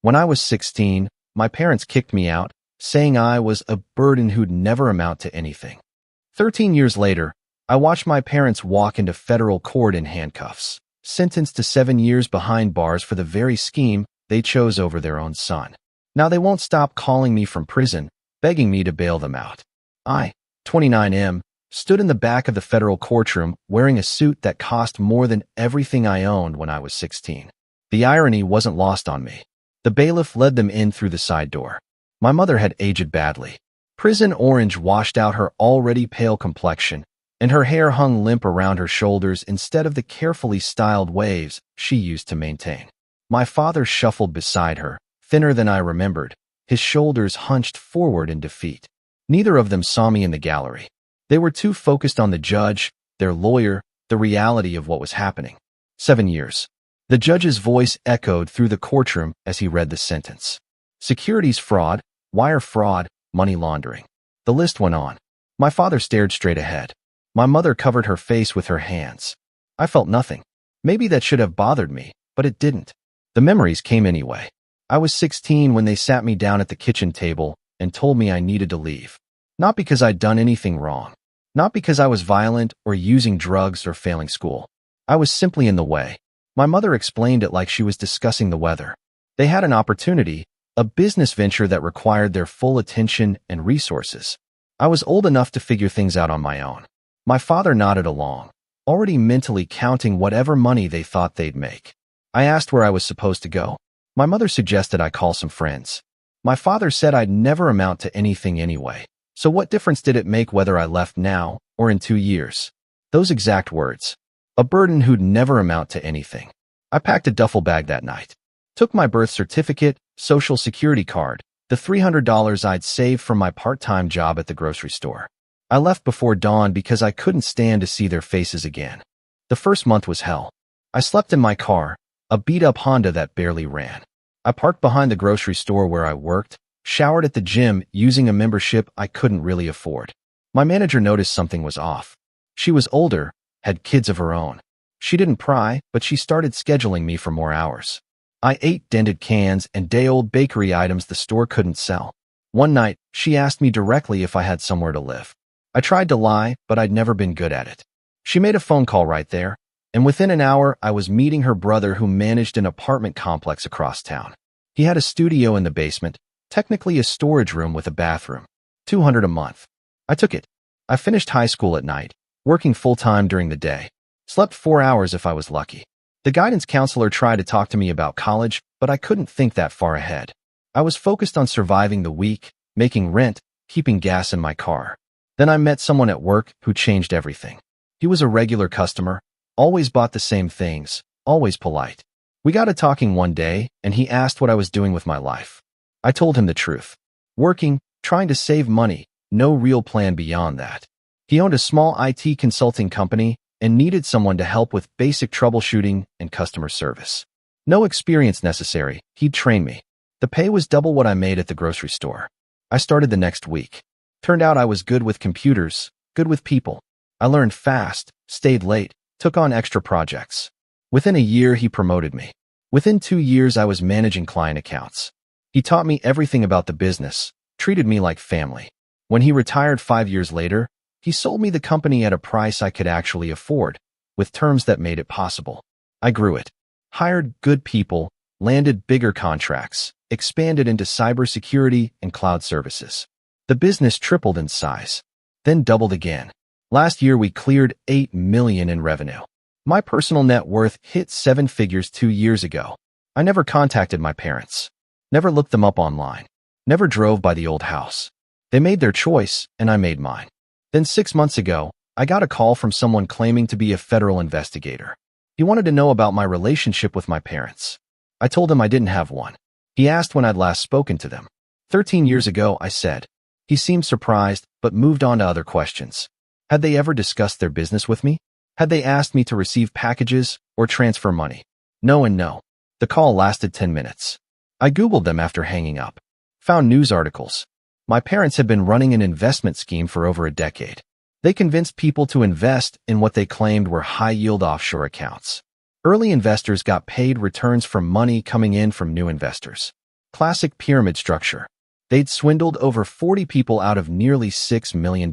When I was 16, my parents kicked me out, saying I was a burden who'd never amount to anything. 13 years later, I watched my parents walk into federal court in handcuffs, sentenced to 7 years behind bars for the very scheme they chose over their own son. Now they won't stop calling me from prison, begging me to bail them out. I, 29M, stood in the back of the federal courtroom wearing a suit that cost more than everything I owned when I was 16. The irony wasn't lost on me. The bailiff led them in through the side door. My mother had aged badly. Prison orange washed out her already pale complexion, and her hair hung limp around her shoulders instead of the carefully styled waves she used to maintain. My father shuffled beside her, thinner than I remembered, his shoulders hunched forward in defeat. Neither of them saw me in the gallery. They were too focused on the judge, their lawyer, the reality of what was happening. 7 years. The judge's voice echoed through the courtroom as he read the sentence. Securities fraud, wire fraud, money laundering. The list went on. My father stared straight ahead. My mother covered her face with her hands. I felt nothing. Maybe that should have bothered me, but it didn't. The memories came anyway. I was 16 when they sat me down at the kitchen table and told me I needed to leave. Not because I'd done anything wrong. Not because I was violent or using drugs or failing school. I was simply in the way. My mother explained it like she was discussing the weather. They had an opportunity, a business venture that required their full attention and resources. I was old enough to figure things out on my own. My father nodded along, already mentally counting whatever money they thought they'd make. I asked where I was supposed to go. My mother suggested I call some friends. My father said I'd never amount to anything anyway. So what difference did it make whether I left now or in 2 years? Those exact words. A burden who'd never amount to anything. I packed a duffel bag that night. Took my birth certificate, social security card, the $300 I'd saved from my part-time job at the grocery store. I left before dawn because I couldn't stand to see their faces again. The first month was hell. I slept in my car, a beat-up Honda that barely ran. I parked behind the grocery store where I worked, showered at the gym using a membership I couldn't really afford. My manager noticed something was off. She was older, had kids of her own. She didn't pry, but she started scheduling me for more hours. I ate dented cans and day-old bakery items the store couldn't sell. One night, she asked me directly if I had somewhere to live. I tried to lie, but I'd never been good at it. She made a phone call right there, and within an hour, I was meeting her brother who managed an apartment complex across town. He had a studio in the basement, technically a storage room with a bathroom. $200 a month. I took it. I finished high school at night, working full-time during the day. Slept 4 hours if I was lucky. The guidance counselor tried to talk to me about college, but I couldn't think that far ahead. I was focused on surviving the week, making rent, keeping gas in my car. Then I met someone at work who changed everything. He was a regular customer, always bought the same things, always polite. We got to talking one day, and he asked what I was doing with my life. I told him the truth. Working, trying to save money, no real plan beyond that. He owned a small IT consulting company and needed someone to help with basic troubleshooting and customer service. No experience necessary, he'd train me. The pay was double what I made at the grocery store. I started the next week. Turned out I was good with computers, good with people. I learned fast, stayed late, took on extra projects. Within a year, he promoted me. Within 2 years, I was managing client accounts. He taught me everything about the business, treated me like family. When he retired 5 years later, he sold me the company at a price I could actually afford, with terms that made it possible. I grew it, hired good people, landed bigger contracts, expanded into cybersecurity and cloud services. The business tripled in size, then doubled again. Last year, we cleared $8 million in revenue. My personal net worth hit 7 figures 2 years ago. I never contacted my parents, never looked them up online, never drove by the old house. They made their choice, and I made mine. Then 6 months ago, I got a call from someone claiming to be a federal investigator. He wanted to know about my relationship with my parents. I told him I didn't have one. He asked when I'd last spoken to them. 13 years ago, I said. He seemed surprised, but moved on to other questions. Had they ever discussed their business with me? Had they asked me to receive packages or transfer money? No and no. The call lasted 10 minutes. I Googled them after hanging up. Found news articles. My parents had been running an investment scheme for over a decade. They convinced people to invest in what they claimed were high-yield offshore accounts. Early investors got paid returns from money coming in from new investors. Classic pyramid structure. They'd swindled over 40 people out of nearly $6 million.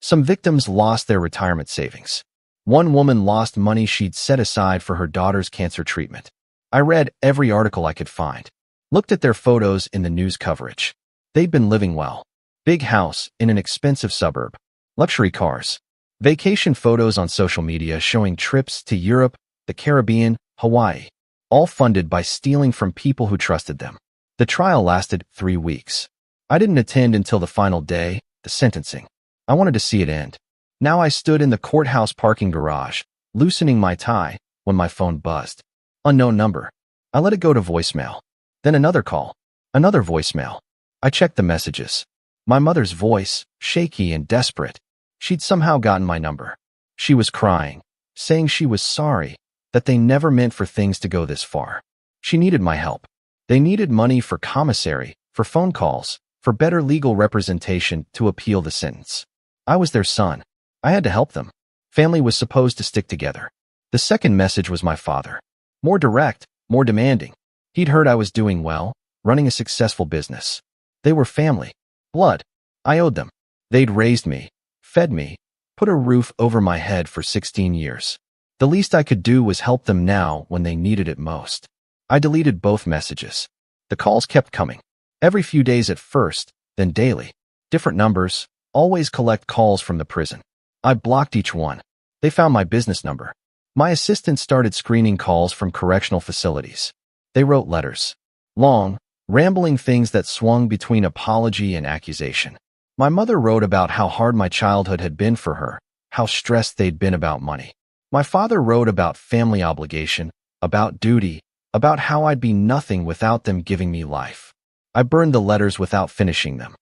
Some victims lost their retirement savings. One woman lost money she'd set aside for her daughter's cancer treatment. I read every article I could find. Looked at their photos in the news coverage. They'd been living well. Big house in an expensive suburb. Luxury cars. Vacation photos on social media showing trips to Europe, the Caribbean, Hawaii. All funded by stealing from people who trusted them. The trial lasted 3 weeks. I didn't attend until the final day, the sentencing. I wanted to see it end. Now I stood in the courthouse parking garage, loosening my tie, when my phone buzzed. Unknown number. I let it go to voicemail. Then another call. Another voicemail. I checked the messages. My mother's voice, shaky and desperate. She'd somehow gotten my number. She was crying, saying she was sorry, that they never meant for things to go this far. She needed my help. They needed money for commissary, for phone calls, for better legal representation to appeal the sentence. I was their son. I had to help them. Family was supposed to stick together. The second message was my father. More direct, more demanding. He'd heard I was doing well, running a successful business. They were family. Blood. I owed them. They'd raised me, fed me, put a roof over my head for 16 years. The least I could do was help them now when they needed it most. I deleted both messages. The calls kept coming. Every few days at first, then daily. Different numbers, always collect calls from the prison. I blocked each one. They found my business number. My assistant started screening calls from correctional facilities. They wrote letters. Long, rambling things that swung between apology and accusation. My mother wrote about how hard my childhood had been for her, how stressed they'd been about money. My father wrote about family obligation, about duty, about how I'd be nothing without them giving me life. I burned the letters without finishing them.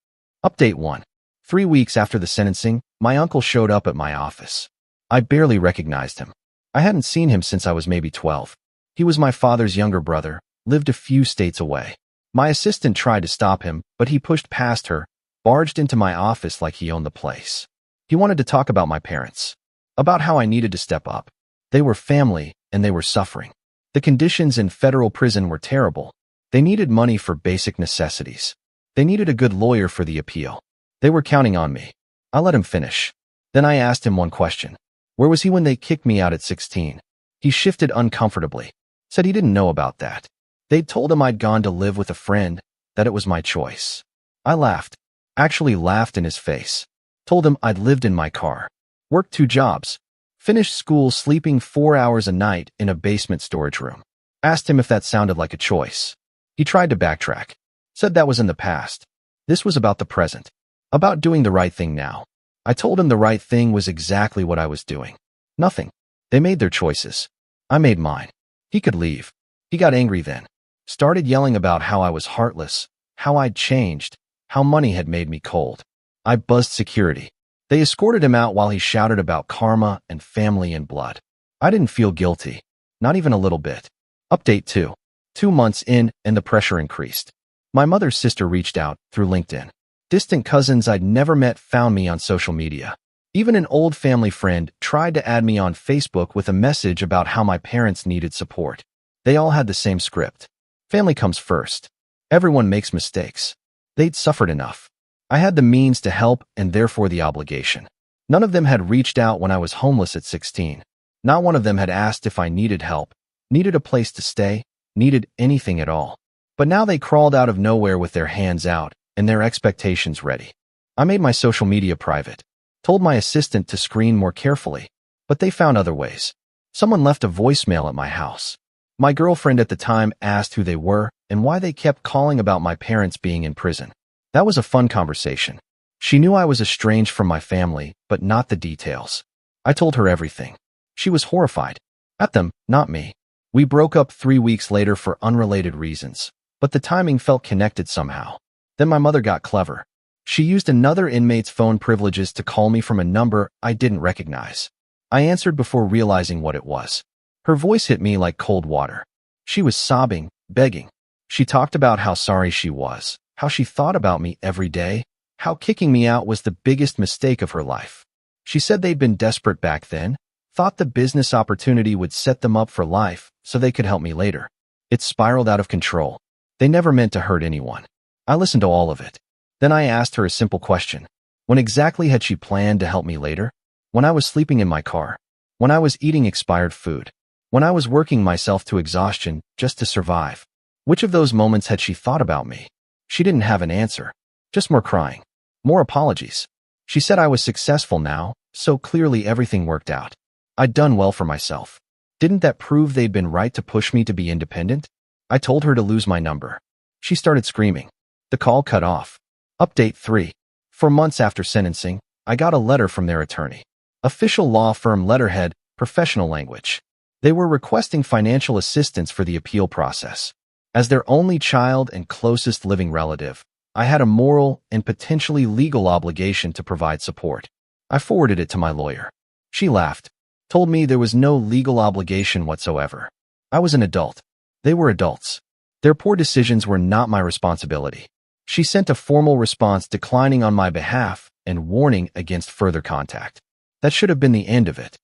Update 1. 3 weeks after the sentencing, my uncle showed up at my office. I barely recognized him. I hadn't seen him since I was maybe 12. He was my father's younger brother, lived a few states away. My assistant tried to stop him, but he pushed past her, barged into my office like he owned the place. He wanted to talk about my parents, about how I needed to step up. They were family, and they were suffering. The conditions in federal prison were terrible. They needed money for basic necessities. They needed a good lawyer for the appeal. They were counting on me. I let him finish. Then I asked him one question. Where was he when they kicked me out at 16? He shifted uncomfortably. Said he didn't know about that. They'd told him I'd gone to live with a friend, that it was my choice. I laughed. Actually laughed in his face. Told him I'd lived in my car. Worked 2 jobs. Finished school sleeping 4 hours a night in a basement storage room. Asked him if that sounded like a choice. He tried to backtrack. Said that was in the past. This was about the present. About doing the right thing now. I told him the right thing was exactly what I was doing. Nothing. They made their choices. I made mine. He could leave. He got angry then. Started yelling about how I was heartless, how I'd changed, how money had made me cold. I buzzed security. They escorted him out while he shouted about karma and family and blood. I didn't feel guilty. Not even a little bit. Update 2. 2 months in, and the pressure increased. My mother's sister reached out through LinkedIn. Distant cousins I'd never met found me on social media. Even an old family friend tried to add me on Facebook with a message about how my parents needed support. They all had the same script. Family comes first. Everyone makes mistakes. They'd suffered enough. I had the means to help and therefore the obligation. None of them had reached out when I was homeless at 16. Not one of them had asked if I needed help, needed a place to stay, needed anything at all. But now they crawled out of nowhere with their hands out and their expectations ready. I made my social media private, told my assistant to screen more carefully, but they found other ways. Someone left a voicemail at my house. My girlfriend at the time asked who they were and why they kept calling about my parents being in prison. That was a fun conversation. She knew I was estranged from my family, but not the details. I told her everything. She was horrified. At them, not me. We broke up 3 weeks later for unrelated reasons, but the timing felt connected somehow. Then my mother got clever. She used another inmate's phone privileges to call me from a number I didn't recognize. I answered before realizing what it was. Her voice hit me like cold water. She was sobbing, begging. She talked about how sorry she was, how she thought about me every day, how kicking me out was the biggest mistake of her life. She said they'd been desperate back then, thought the business opportunity would set them up for life so they could help me later. It spiraled out of control. They never meant to hurt anyone. I listened to all of it. Then I asked her a simple question. When exactly had she planned to help me later? When I was sleeping in my car? When I was eating expired food? When I was working myself to exhaustion just to survive? Which of those moments had she thought about me? She didn't have an answer. Just more crying. More apologies. She said I was successful now, so clearly everything worked out. I'd done well for myself. Didn't that prove they'd been right to push me to be independent? I told her to lose my number. She started screaming. The call cut off. Update 3. 4 months after sentencing, I got a letter from their attorney. Official law firm letterhead, professional language. They were requesting financial assistance for the appeal process. As their only child and closest living relative, I had a moral and potentially legal obligation to provide support. I forwarded it to my lawyer. She laughed, told me there was no legal obligation whatsoever. I was an adult. They were adults. Their poor decisions were not my responsibility. She sent a formal response declining on my behalf and warning against further contact. That should have been the end of it.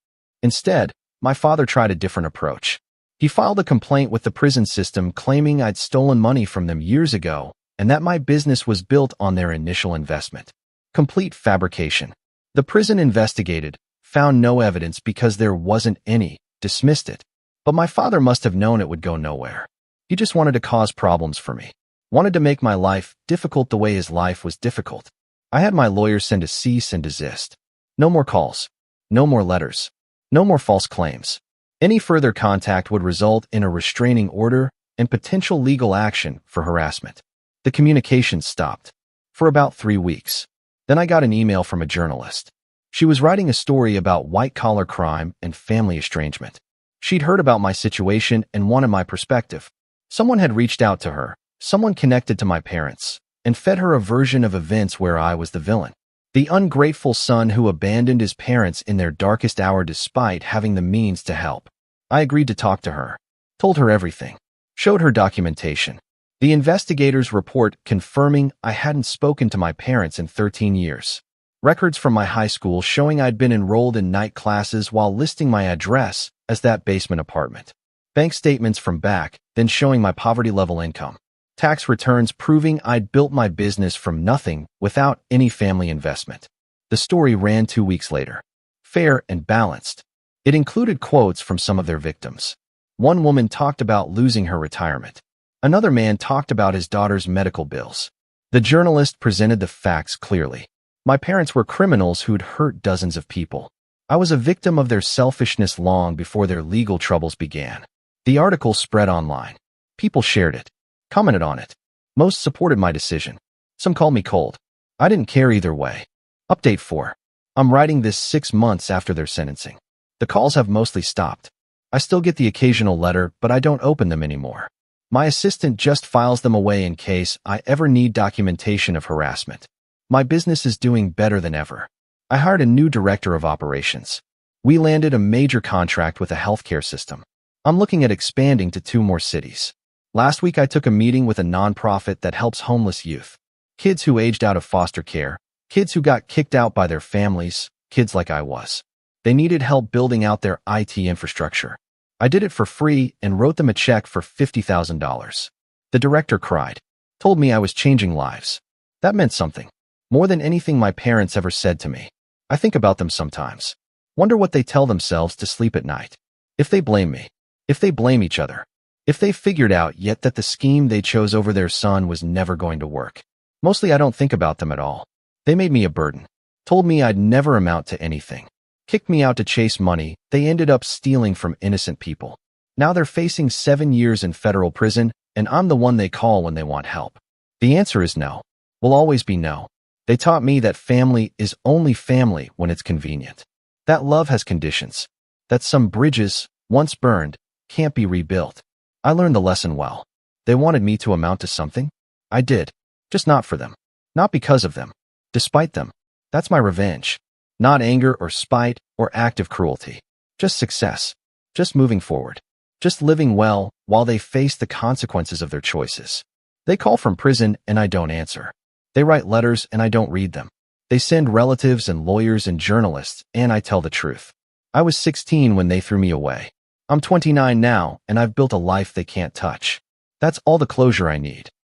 Instead, my father tried a different approach. He filed a complaint with the prison system claiming I'd stolen money from them years ago and that my business was built on their initial investment. Complete fabrication. The prison investigated, found no evidence because there wasn't any, dismissed it. But my father must have known it would go nowhere. He just wanted to cause problems for me. Wanted to make my life difficult the way his life was difficult. I had my lawyer send a cease and desist. No more calls. No more letters. No more false claims. Any further contact would result in a restraining order and potential legal action for harassment. The communication stopped. For about 3 weeks. Then I got an email from a journalist. She was writing a story about white-collar crime and family estrangement. She'd heard about my situation and wanted my perspective. Someone had reached out to her, someone connected to my parents, and fed her a version of events where I was the villain. The ungrateful son who abandoned his parents in their darkest hour despite having the means to help. I agreed to talk to her, told her everything, showed her documentation. The investigator's report confirming I hadn't spoken to my parents in 13 years. Records from my high school showing I'd been enrolled in night classes while listing my address as that basement apartment. Bank statements from back, then showing my poverty-level income. Tax returns proving I'd built my business from nothing without any family investment. The story ran 2 weeks later. Fair and balanced. It included quotes from some of their victims. One woman talked about losing her retirement. Another man talked about his daughter's medical bills. The journalist presented the facts clearly. My parents were criminals who'd hurt dozens of people. I was a victim of their selfishness long before their legal troubles began. The article spread online. People shared it, commented on it. Most supported my decision. Some called me cold. I didn't care either way. Update 4. I'm writing this 6 months after their sentencing. The calls have mostly stopped. I still get the occasional letter, but I don't open them anymore. My assistant just files them away in case I ever need documentation of harassment. My business is doing better than ever. I hired a new director of operations. We landed a major contract with a healthcare system. I'm looking at expanding to 2 more cities. Last week I took a meeting with a nonprofit that helps homeless youth. Kids who aged out of foster care, kids who got kicked out by their families, kids like I was. They needed help building out their IT infrastructure. I did it for free and wrote them a check for $50,000. The director cried, told me I was changing lives. That meant something. More than anything my parents ever said to me. I think about them sometimes. Wonder what they tell themselves to sleep at night. If they blame me. If they blame each other. If they figured out yet that the scheme they chose over their son was never going to work. Mostly I don't think about them at all. They made me a burden. Told me I'd never amount to anything. Kicked me out to chase money they ended up stealing from innocent people. Now they're facing 7 years in federal prison, and I'm the one they call when they want help. The answer is no. Will always be no. They taught me that family is only family when it's convenient. That love has conditions. That some bridges, once burned, can't be rebuilt. I learned the lesson well. They wanted me to amount to something. I did. Just not for them. Not because of them. Despite them. That's my revenge. Not anger or spite or active cruelty. Just success. Just moving forward. Just living well while they face the consequences of their choices. They call from prison and I don't answer. They write letters and I don't read them. They send relatives and lawyers and journalists and I tell the truth. I was 16 when they threw me away. I'm 29 now and I've built a life they can't touch. That's all the closure I need.